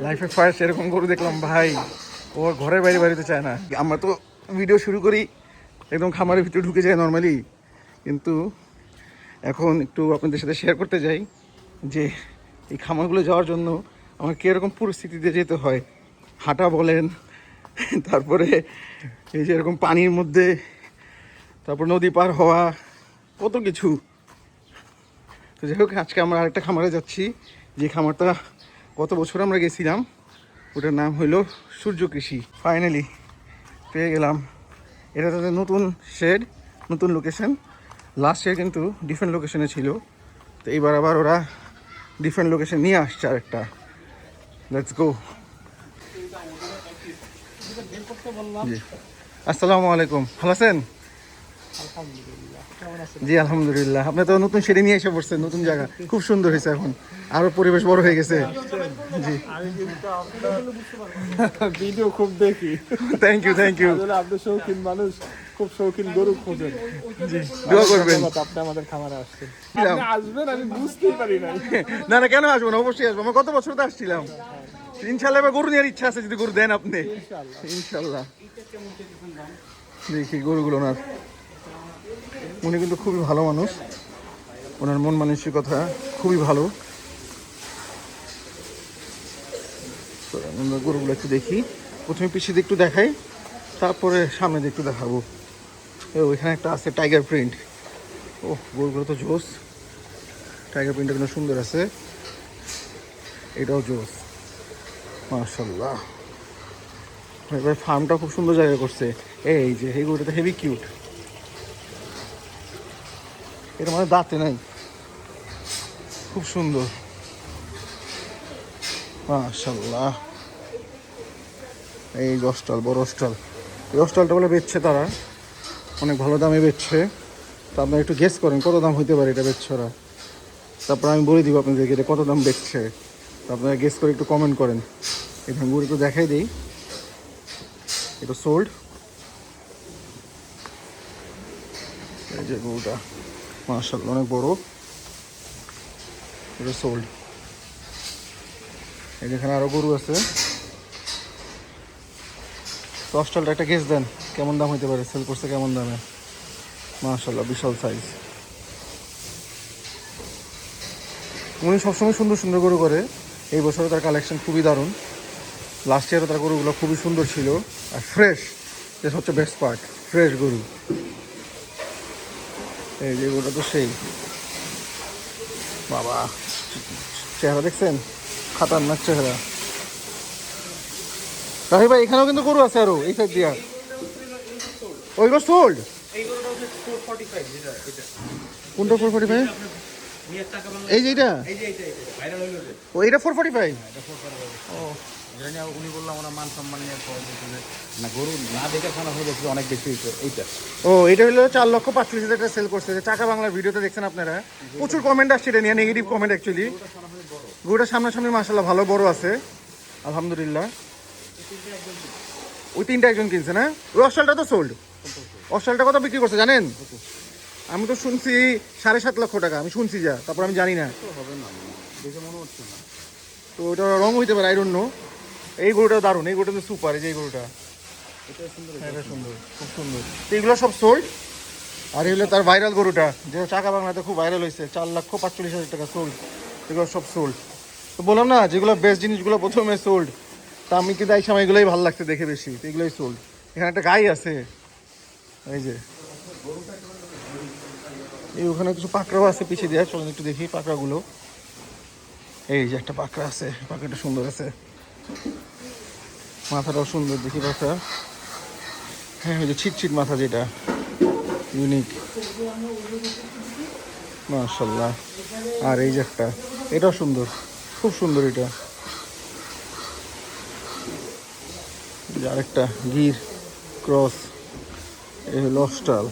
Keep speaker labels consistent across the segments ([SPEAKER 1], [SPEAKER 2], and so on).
[SPEAKER 1] লাইফে ফার্স্ট এরকম গরু দেখলাম ভাই, ও ঘরের বাইরে বাড়িতে চায় না। আমরা তো ভিডিও শুরু করি একদম খামারের ভিতরে ঢুকে যায় নর্মালি, কিন্তু এখন একটু আপনাদের সাথে শেয়ার করতে যাই যে এই খামারগুলো যাওয়ার জন্য আমার কীরকম পরিস্থিতিতে যেতে হয়। হাঁটা বলেন, তারপরে এই যে এরকম পানির মধ্যে, তারপর নদী পার হওয়া, কত কিছু। তো যাই হোক, আজকে আমরা আরেকটা খামারে যাচ্ছি, যে খামারটা গত বছর আমরা গেছিলাম, ওটার নাম হইলো সূর্য কৃষি। ফাইনালি পেয়ে গেলাম। এটা তাদের নতুন শেড, নতুন লোকেশন। লাস্ট ইয়ার কিন্তু ডিফারেন্ট লোকেশনে ছিল, তো এইবার আবার ওরা ডিফারেন্ট লোকেশন নিয়ে আসছে আরেকটা। Let's go. জি, আসসালামু আলাইকুম, ভালো আছেন? জি আলহামদুলিল্লাহ। আপনি তো নতুন শেডে নিয়ে এসে পড়ছেন, নতুন জায়গা, খুব সুন্দর হয়েছে, এখন আরো পরিবেশ বড় হয়ে গেছে। জি,
[SPEAKER 2] ভিডিও খুব দেখি।
[SPEAKER 1] Thank you thank you.
[SPEAKER 2] আপনি শৌখিন মানুষ, খুব শৌখিন গরু খোঁজেন।
[SPEAKER 1] জি, দোয়া করবেন।
[SPEAKER 2] আপনি আমাদের খামারে আসছেন, আপনি আসবেন আমি বুঝতেই পারি না।
[SPEAKER 1] না না, কেন আসবো না, অবশ্যই আসবো। আমরা গত বছর তো আসছিলাম। ইনশাল্লাহ এবার গরু নেওয়ার ইচ্ছা আছে, যদি গরু দেন আপনি। ইনশাল্লাহ। দেখি গরুগুলো ওনার, উনি কিন্তু খুবই ভালো মানুষ, ওনার মন মানসিকতা খুবই ভালো। তো আমরা গরুগুলো একটু দেখি, প্রথমে পিছিয়ে দিয়ে একটু দেখাই, তারপরে সামনে দিয়ে একটু দেখাবো। ওইখানে একটা আছে টাইগার প্রিন্ট। ও, গরুগুলো তো জোস, টাইগার প্রিন্টটা কিন্তু সুন্দর আছে, এটাও জোস মাশাআল্লাহ। এবার ফার্মটা খুব সুন্দর জায়গা করছে। এই যে এই গরুটা হেভি কিউট, এটা মানে দাঁতে নাই, খুব সুন্দর মাশাআল্লাহ। এই অস্টাল, বড় অস্টাল, এই অস্টালটা বলে বেচছে তারা, অনেক ভালো দামে বেচছে। তো আপনারা একটু গেস করেন কত দাম হইতে পারে এটা বেচছে ওরা, তারপর আমি বলে দিব আপনাদেরকে এটা কত দাম বেচছে। তো আপনারা গেস করে একটু কমেন্ট করেন। এখানে গরু একটু দেখাই দিই, এটা সোল্ড। এই যে গরুটা মাশাআল্লাহ অনেক বড়, এটা সোল্ড। এই যেখানে আরো গরু আছে। তো অস্টালটা একটা গেস দেন কেমন দাম হইতে পারে, সেল করছে কেমন দামে। মাশাআল্লাহ বিশাল সাইজ। উনি সবসময় সুন্দর সুন্দর গরু করে, এই বছরে তার কালেকশন খুবই দারুণ। লাস্ট ইয়ারও তার গরুগুলো খুবই সুন্দর ছিল আর ফ্রেশ, যে হচ্ছে বেস্ট পার্ট, ফ্রেশ গরু। এই যে গরুটা তো সেই, বাবা চেহারা দেখছেন, খাতারনাক চেহারা। রাহি ভাই, এখানেও কিন্তু গরু আছে আরো এই সাইড দিয়া, ওইগুলো সোল্ড। কোনটা 445? এই যে এইটা, ও এটা 445। ও
[SPEAKER 2] উনি বললাম ওরা মান সম্মান নিয়ে না, গরু না দেখে খানা হয়ে গেছে অনেক বেশি হয়েছে এইটা।
[SPEAKER 1] ও, এটা হলো 4,45,000 সেল করছে। চাকা বাংলার ভিডিওতে দেখছেন আপনারা, প্রচুর কমেন্ট আসছে এটা নিয়ে, নেগেটিভ কমেন্ট অ্যাকচুয়ালি। গরুটা সামনাসামনি মাশাআল্লাহ ভালো বড় আছে আলহামদুলিল্লাহ। ওই তিনটা একজন কিনছে না? ওই অস্টালটা তো সোল্ড। অস্টালটা কত বিক্রি করছে জানেন? আমি তো শুনছি 7.5 লক্ষ টাকা, আমি শুনছি যা, তারপর আমি জানি না,
[SPEAKER 2] হবে না দেখে মনে হচ্ছে না।
[SPEAKER 1] তো ওটা রং হইতে পারে, আই ডোন্ট নো। এই গরুটা দারুণ, এই গরুটা তো সুপার। এই যে এই গরুটা,
[SPEAKER 2] এটা সুন্দর,
[SPEAKER 1] এটা সুন্দর, খুব সুন্দর। তো এগুলো সব সোল্ড। আর এগুলো তার ভাইরাল গরুটা, যে চাকা বাংলাতে খুব ভাইরাল হয়েছে, 4,45,000 টাকা সোল্ড। এগুলো সব সোল্ড। তো বললাম না, যেগুলো বেস্ট জিনিসগুলো প্রথমে সোল্ড। তা আমি কিন্তু এই সময় এগুলোই ভালো লাগছে দেখে বেশি, তো এগুলোই সোল্ড। এখানে একটা গাই আছে, এই যে এই ওখানে কিছু পাকড়াও আছে পিছিয়ে দেওয়া, চলেন একটু দেখি পাকড়াগুলো। এই যে একটা পাকড়া আছে, পাকড়াটা সুন্দর আছে, মাথাটাও সুন্দর দেখি পাকড়া। হ্যাঁ, ওই যে ছিটছিট মাথা, যেটা ইউনিক মাশাআল্লাহ। আর এই যে একটা, এটাও সুন্দর, খুব সুন্দর এটা। আরেকটা গির ক্রস, এই হলো অস্টাল।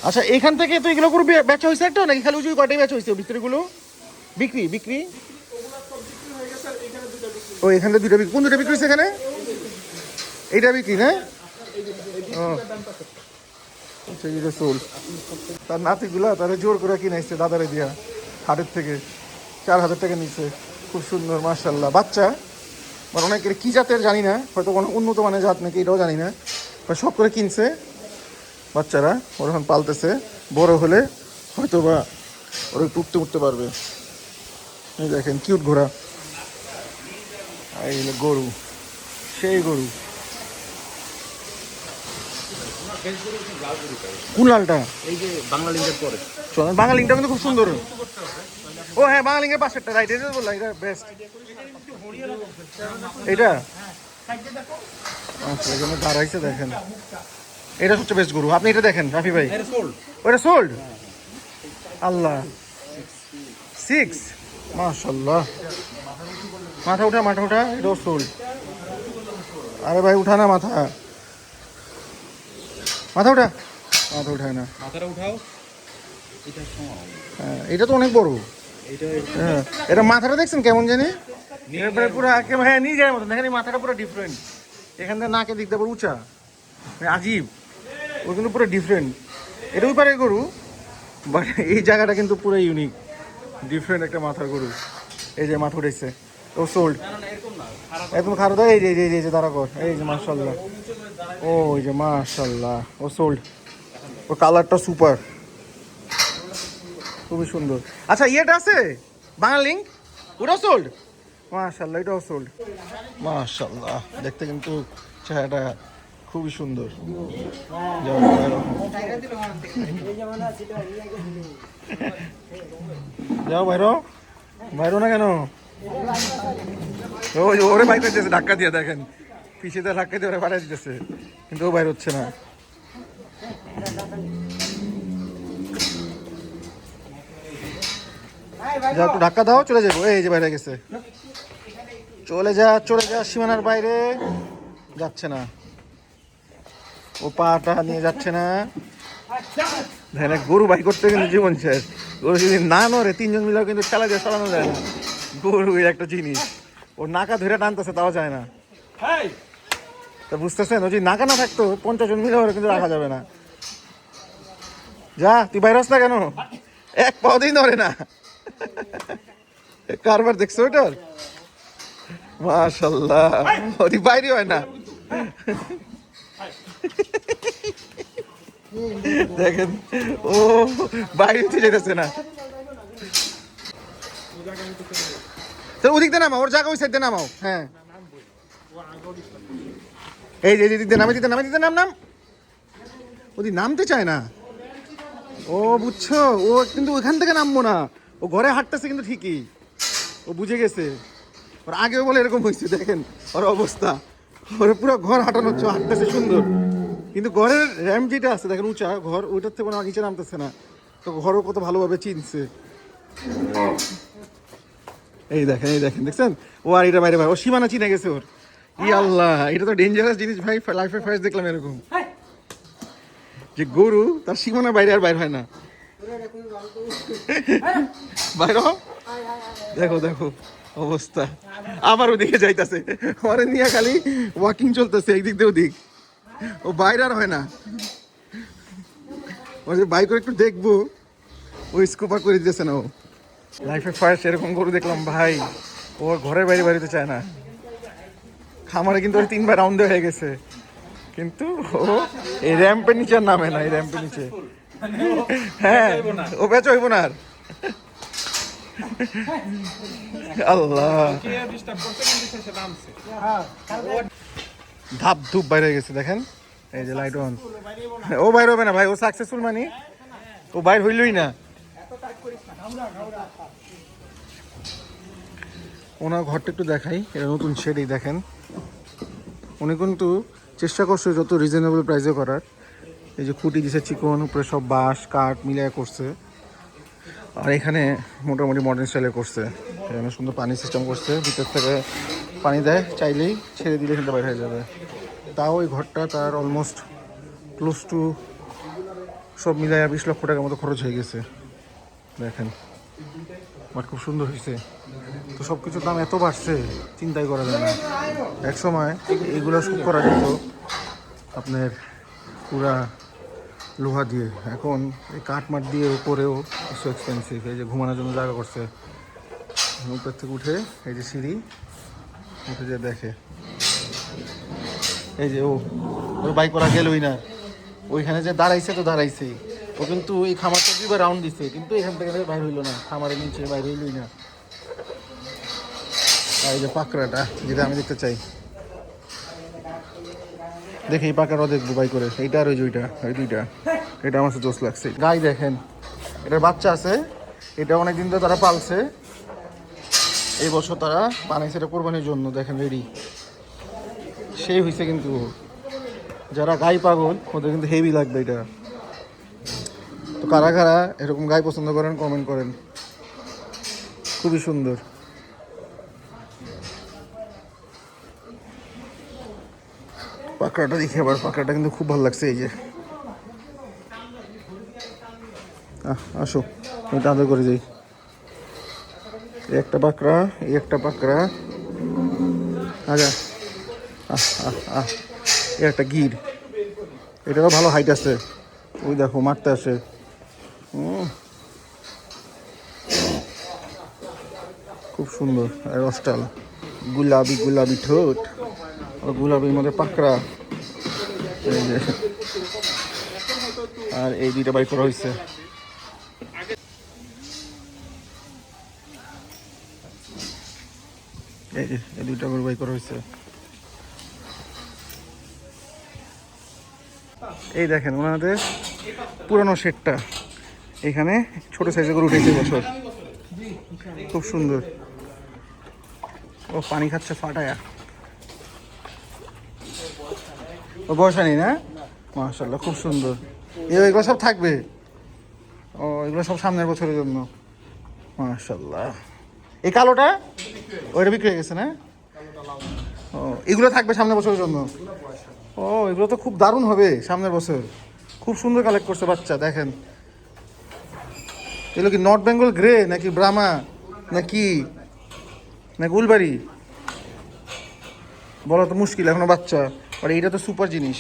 [SPEAKER 1] আচ্ছা, এখান থেকে তো এগুলো করে বেচা হয়েছে একটা, নাকি খালি ওই কটাই বেচা হয়েছে ভিতরেগুলো বিক্রি বিক্রি? ও, এখানে দুটো বিক্রি। কোন দুটো বিক্রি হয়েছে এখানে? এইটা বিক্রি না? ও আচ্ছা, এটা সোল। তার নাতিগুলা তারা জোর করে কিনাইছে দাদারে দিয়া হাটের থেকে। 4,000 টাকা নিচ্ছে। খুব সুন্দর মাশাআল্লাহ। বাচ্চা মানে অনেকের কী জাতের জানি না, হয়তো কোনো উন্নত মানের জাত নাকি এটাও জানি না, সব করে কিনছে বাচ্চারা, ওরা এখন পালতেছে। বড় হলে হয়তো বা ওরা একটু উঠতে পারবে। এই দেখেন কিউট ঘোড়া, এই গরু, সেই গরু। কোন লালটা?
[SPEAKER 2] এই যে বাংলা লিঙ্কের পরে
[SPEAKER 1] বাঙালিংটা কিন্তু খুব সুন্দর। ও হ্যাঁ, বাঙালিঙ্গের পাশেরটা, রাইট, এটা বললাম, এটা বেস্ট। এটা আচ্ছা, এখানে দাঁড়াইছে দেখেন, এটা সবচেয়ে বেস্ট গরু। আপনি এটা দেখেন রাফি ভাই, ওটা সোল্ড। আল্লাহ, 6 মাশাআল্লাহ। মাথা উঠা, এটাও সোল্ড। আরে ভাই উঠা না মাথা, মাথা উঠায় না।
[SPEAKER 2] মাথাটা উঠাও, এটা সমান।
[SPEAKER 1] হ্যাঁ, এটা তো অনেক বড়। হ্যাঁ, এটা মাথাটা দেখছেন কেমন জানি, এরপরে পুরো একেবারে নিয়ে যায় মতন দেখেন। এই মাথাটা পুরো ডিফারেন্ট, এখান থেকে নাকের দিকটা পুরো উঁচা, মানে আজীব। ও কিন্তু পুরো ডিফারেন্ট। এটা ওই পারে গরু, বাট এই জায়গাটা কিন্তু পুরো ইউনিক, ডিফারেন্ট একটা মাথার গরু। এই যে মাথা উঠেছে, ও সোল্ড। একদম খারাপ। এই যে এই যে দাঁড়া কর, এই যে মাশাআল্লাহ, ও এই যে মাশাআল্লাহ, ও সোল্ড। ও কালারটা সুপার, খুবই সুন্দর। আচ্ছা, ইয়েটা আছে বাঙালিং, ওটাও সোল্ড। মাশাআল্লাহ, এটাও সোল্ড। মাশাআল্লাহ, দেখতে কিন্তু চেহারাটা খুবই সুন্দর। যাও বাইরো না কেন? ওরে বাইক করতেছে ধাক্কা দিয়ে, দেখেন পিছিয়ে ধাক্কা দিয়ে ওরা পাঠিয়ে দিতেছে, কিন্তু ও বাইর হচ্ছে না। যা একটু ধাক্কা দাও, চলে যাবো। এই যে বাইরে গেছে, চলে যা সীমানার বাইরে যাচ্ছে না, ও পাটা নিয়ে যাচ্ছে না। দেখেন, গরু বাই করতে কিন্তু জীবন শেষ। গরু যদি না নড়ে, 3 জন মিলেও কিন্তু খেলা দিয়ে সরানো যায় না। গরু একটা জিনিস, ও নাকা ধরে টানতেছে তাও যায় না। তা বুঝতেছেন, ও যদি নাকা না থাকতো 50 জন মিলে ওরা কিন্তু রাখা যাবে না। যা, তুই বাইরে আস না কেন? এক পাও দিন ধরে না। কারবার দেখছো ওটার? মাশাআল্লাহ, ওদি বাইরে হয় না। দেখেন, ও বাইরে যেতেছে না। তো ওদিক দিয়ে নামাও, ওর জায়গা ওই সাইড দিয়ে নামাও। হ্যাঁ, এই যে দিক দিয়ে নামে নাম। ওদি নামতে চায় না। ও বুঝছো, ও কিন্তু ওইখান থেকে নামবো না, ও ঘরে হাঁটতেছে কিন্তু ঠিকই, ও বুঝে গেছে। ওর আগেও বলে এরকম হয়েছে, দেখেন ওর অবস্থা, ওর পুরো ঘর হাঁটানো হচ্ছে, হাঁটতেছে সুন্দর, কিন্তু ঘরের র্যাম্প যেটা আছে দেখেন উঁচা ঘর, ওইটার থেকে কোনো নিচে নামতেছে না। তো ঘরও কত ভালোভাবে চিনছে। এই দেখেন দেখছেন, ও আর এটা বাইরে ও সীমানা চিনে গেছে ওর। ই আল্লাহ, এটা তো ডেঞ্জারাস জিনিস ভাই, লাইফে ফার্স্ট দেখলাম এরকম, যে গরু তার সীমানা বাইরে আর বাইর হয় না। বাইর দেখো অবস্থা, আবার ওদিকে যাইতাছে, ওরে নিয়ে খালি ওয়াকিং চলতেছে একদিক দিয়ে ওদিক, ও বাইরে আর হয় না। ও যে বাইক করে একটু দেখবো, ও স্কুপার করে দিতেছে না। ও লাইফে ফার্স্ট এরকম গরু দেখলাম ভাই, ও ঘরের বাইরে বাড়িতে চায় না। খামারে কিন্তু ওর 3বার রাউন্ড হয়ে গেছে, কিন্তু ও এই র্যাম্পের নিচে আর নামে না, এই র্যাম্পের নিচে। হ্যাঁ, ও বেচ হইব না আর। আল্লাহ, ধাপ ধুপ বাইরে গেছে দেখেন, এই যে লাইট অন। ও বাইর হবে না ভাই, ও সাকসেসফুল মানে ও বাইর হইলই না। ওনার ঘরটা একটু দেখাই, এটা নতুন শেড, এই দেখেন। উনি কিন্তু চেষ্টা করছে যত রিজনেবল প্রাইসে করার। এই যে খুঁটি দিছে চিকন, উপরে সব বাঁশ কাঠ মিলিয়ে করছে, আর এখানে মোটামুটি মডার্ন স্টাইলে করছে। এখানে সুন্দর পানি সিস্টেম করছে, ভিতর থেকে পানি দেয়, চাইলেই ছেড়ে দিলে কিন্তু বাইরে হয়ে যাবে। তাও ওই ঘরটা তার অলমোস্ট ক্লোজ টু সব মিলাইয়া 20 লক্ষ টাকার মতো খরচ হয়ে গেছে। দেখেন, বাট খুব সুন্দর হয়েছে। তো সব কিছুর দাম এত বাড়ছে, চিন্তাই করা যায় না। এক সময় এইগুলো শুট করা যেত আপনার পুরা লোহা দিয়ে, এখন এই কাঠ মাঠ দিয়ে উপরেও কিছু এক্সপেন্সিভ। এই যে ঘুমানোর জন্য জায়গা করছে, উপর থেকে উঠে এই যে সিঁড়ি উঠে যে দেখে এই যে ওর বাইক করা গেলই না, ওইখানে যে দাঁড়াইছে তো দাঁড়াইছেই। ও কিন্তু এই খামারটা দুইবার রাউন্ড দিছে, কিন্তু এখান থেকে বাইর হইলো না, খামারের নিচে বাইর হইলই না। আর এই যে পাকড়াটা যেটা আমি দেখতে চাই, দেখি এই পাকড়াও দেখবো বাই করে, এইটা আর ওই দুইটা, ওই দুইটা, এটা আমার জোস লাগছে। গাই দেখেন, এটার বাচ্চা আছে, এটা অনেকদিন ধরে তারা পালছে, এই বছর তারা বানাইছে এটা কোরবানির জন্য। দেখেন রেডি, সেই হয়েছে কিন্তু। যারা গাই পাগল ওদের কিন্তু হেভি লাগবে এটা। তো কারা কারা এরকম গাই পছন্দ করেন কমেন্ট করেন, খুবই সুন্দর। পাকড়াটা দেখি আবার, পাকড়াটা কিন্তু খুব ভালো লাগছে। এই যে আসো এটা আদর করে যাই। একটা পাকড়া, এই একটা পাকড়া, আচ্ছা একটা গির, এটারও ভালো হাইট আছে, ওই দেখো মারতে আসে। খুব সুন্দর, আর অস্টাল গুলাবি গুলাবি ঠোঁট, গুলাবির মধ্যে পাকড়া, এই যে। আর এই দুইটা বাই করা হয়েছে। এই যে এই দুইটা করে বাই করা হয়েছে। এই দেখেন ওনাদের পুরানো শেডটা, এখানে ছোট সাইজের করে উঠেছে বছর, খুব সুন্দর। ও পানি খাচ্ছে ফাটায়া, ও বর্ষা নেই না, মাশাআল্লাহ খুব সুন্দর। এগুলো সব থাকবে, ও এগুলো সব সামনের বছরের জন্য, মাশাআল্লাহ। এই কালোটা ওইটা বিক্রি হয়ে গেছে না? ও এগুলো থাকবে সামনের বছরের জন্য। ও এগুলো তো খুব দারুণ হবে সামনের বছর, খুব সুন্দর কালেক্ট করছে বাচ্চা। দেখেন এগুলো কি নর্থ বেঙ্গল গ্রে নাকি ব্রাহ্মা নাকি নাকি উলবাড়ি, বলা তো মুশকিল এখনো বাচ্চা। আর এইটা তো সুপার জিনিস,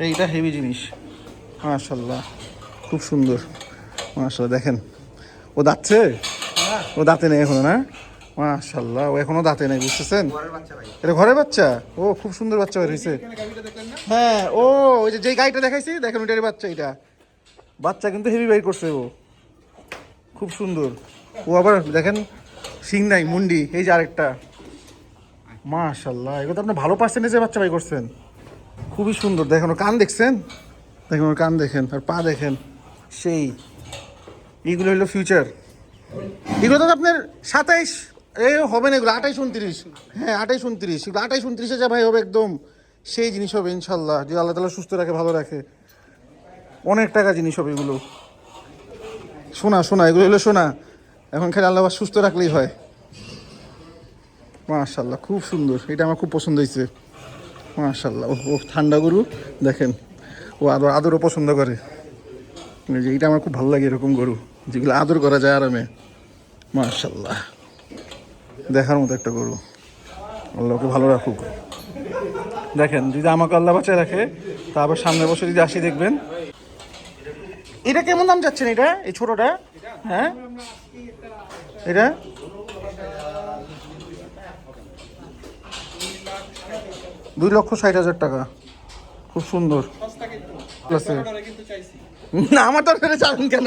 [SPEAKER 1] এইটা হেভি জিনিস, মাশাআল্লাহ খুব সুন্দর, মাশাআল্লাহ। দেখেন ও দাঁতছে, ও দাঁতে নেই এখনো না, মাশাআল্লাহ ও এখনো দাঁতে নেই, বুঝতেছেন? এটা ঘরের বাচ্চা, ও খুব সুন্দর বাচ্চা বের হয়েছে। হ্যাঁ ও ওই যে যেই গাড়িটা দেখাইছি দেখেন ওইটারই বাচ্চা, এটা বাচ্চা কিন্তু হেভি বের করছে, ও খুব সুন্দর। ও আবার দেখেন সিং নাই মুন্ডি, এই যে আরেকটা, মাশাআল্লাহ এগুলো তো আপনি ভালো পার্সেন্টেজে বাচ্চা বাই করছেন, খুবই সুন্দর। দেখেন ওর কান দেখছেন, দেখেন ওর কান দেখেন, আর পা দেখেন, সেই এইগুলো হলো ফিউচার। এগুলো তো আপনার 27 এই হবে না, এগুলো 28 29, হ্যাঁ 28 29, এগুলো 28 29 যা ভাই হবে একদম সেই জিনিস হবে ইনশাল্লাহ, যদি আল্লাহ তাআলা সুস্থ রাখে ভালো রাখে, অনেক টাকা জিনিস হবে এগুলো। সোনা সোনা এগুলো হলো সোনা, এখন খালি আল্লাহ সুস্থ রাখলেই হয়। মাশাআল্লাহ খুব সুন্দর, এটা আমার খুব পছন্দ হয়েছে, মাশাআল্লাহ। ও ঠান্ডা গরু দেখেন, ও আদরও পছন্দ করে, যে এটা আমার খুব ভালো লাগে, এরকম গরু যেগুলো আদর করা যায় আরামে, মাশাআল্লাহ দেখার মতো একটা গরু। আল্লাহকে ভালো রাখুক। দেখেন যদি আমাকে আল্লাহ বাঁচায় রাখে তা আবার সামনের বছর যদি আসি দেখবেন। এটা কেমন দাম যাচ্ছেন এটা, এই ছোটটা? হ্যাঁ এটা 2,60,000 টাকা, খুব সুন্দর আছে। না আমার তো ফেলে চাবেন কেন?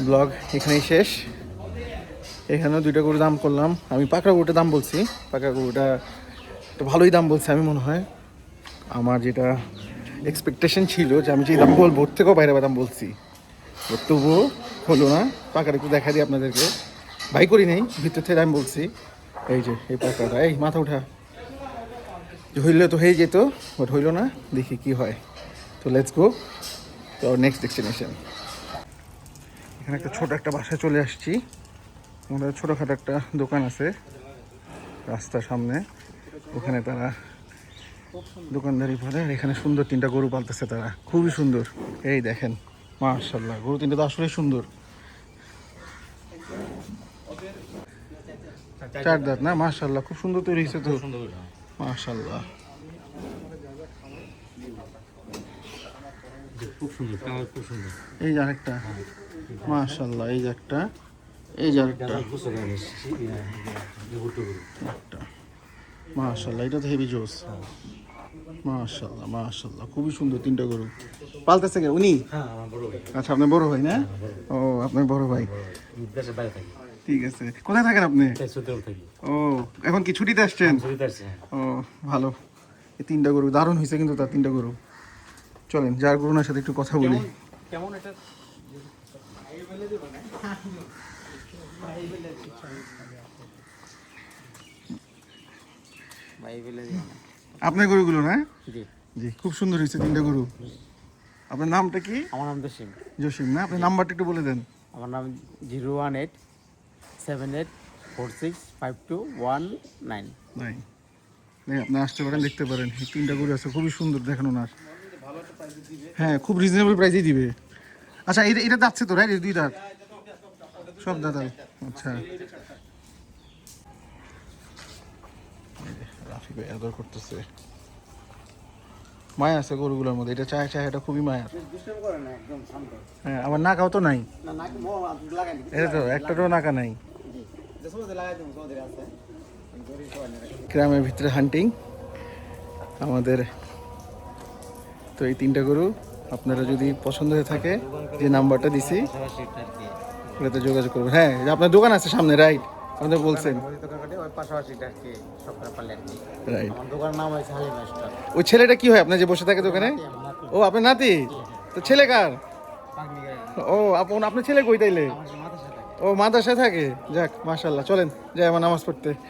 [SPEAKER 1] ব্লগ এখানেই শেষ। এখানেও দুইটা গরু দাম করলাম আমি, পাকড়া গরুটার দাম বলছি, পাকড়া গরুটা একটু ভালোই দাম বলছে আমি মনে হয়, আমার যেটা এক্সপেকটেশন ছিল যে আমি যে দাম বলবো ওর থেকেও বাইরে দাম বলছি, তবুও হলো না। পাকড়া একটু দেখা দিই আপনাদেরকে, ভাই করি নেই ভিতর থেকে আমি বলছি। এই যে এই পাকড়াটা, এই মাথা উঠা, হইলে তো হয়ে যেত, বাট হইলো না, দেখি কি হয়। তো লেটস গো তো নেক্সট ডেস্টিনেশন। এখানে একটা ছোট একটা বাসায় চলে আসছি, আমাদের ছোটোখাটো একটা দোকান আছে রাস্তার সামনে, ওখানে তারা দোকানদারি করে, আর এখানে সুন্দর 3টা গরু পালতেছে তারা, খুবই সুন্দর। এই দেখেন মাশাআল্লাহ গরু 3টা তো আসলেই সুন্দর, 4 দাঁত না, মাশাআল্লাহ খুব সুন্দর তৈরি হয়েছে তো, মাশাআল্লাহ।
[SPEAKER 2] খুব সুন্দর, কালার খুব সুন্দর।
[SPEAKER 1] এই যে আরেকটা, মাশাআল্লাহ, এই যে একটা, এই যে আরেকটা, একটা, মাশাআল্লাহ, এটা তো হেভি জোস। মাশাআল্লাহ মাশাআল্লাহ, খুবই সুন্দর তিনটা গরু। পালতেছে কে উনি?
[SPEAKER 2] হ্যাঁ, আমার বড় ভাই।
[SPEAKER 1] আচ্ছা, আপনার বড় ভাই না? ও, আপনার বড় ভাই,
[SPEAKER 2] দেশের বাইরে থাকি,
[SPEAKER 1] ঠিক আছে। কোথায় থাকেন আপনি?
[SPEAKER 2] সুতেও থাকি।
[SPEAKER 1] ও, এখন কি ছুটিতে আসছেন?
[SPEAKER 2] ছুটিতে আসছে।
[SPEAKER 1] ও, ভালো। এই তিনটা গরু দারুণ হয়েছে কিন্তু, তার তিনটা গরু। চলেন যার গরুনার সাথে একটু কথা বলি।
[SPEAKER 2] কেমন এটা?
[SPEAKER 1] আপনার গরুগুলো না?
[SPEAKER 2] জি,
[SPEAKER 1] জি, খুব সুন্দর হয়েছে তিনটা গরু। আপনার নামটা কি?
[SPEAKER 2] আমার নাম জসিম।
[SPEAKER 1] জসিম না? আপনার নাম্বারটা একটু বলে দেন।
[SPEAKER 2] আমার নাম 01878465219।
[SPEAKER 1] নাই, নাই, আপনি আসতে পারেন, দেখতে পারেন। এই তিনটা গরু আছে, খুবই সুন্দর দেখানো না। হ্যাঁ, খুব রিজনেবল প্রাইসেই দিবে। আচ্ছা, এটা এটা যাচ্ছে তো রাইট? দুই দাঁত সব দাদা? আচ্ছা, রাফি ভাই আদর করতেছে। মায়া আছে গরুগুলোর মধ্যে, এটা চায় চায়, এটা খুবই মায়া। হ্যাঁ, আমার নাকাও তো নাই, এটা তো একটারও নাকা নাই। গ্রামের ভিতরে হান্টিং আমাদের। তো এই তিনটা গরু আপনারা যদি পছন্দ হয়ে থাকে, যে নাম্বারটা দিছি ওটাতে যোগাযোগ করবেন। হ্যাঁ, যে আপনার দোকান আছে সামনে, রাইট? আপনাদের বলছেন, রাইট। ওই ছেলেটা কি হয় আপনার যে বসে থাকে দোকানে? ও, আপনার নাতি? তো ছেলে কার? ও, আপনার ছেলে কই তাইলে? ও, মাদ্রাসায় থাকে। যাক, মাশাআল্লাহ, চলেন যাই আমার নামাজ পড়তে।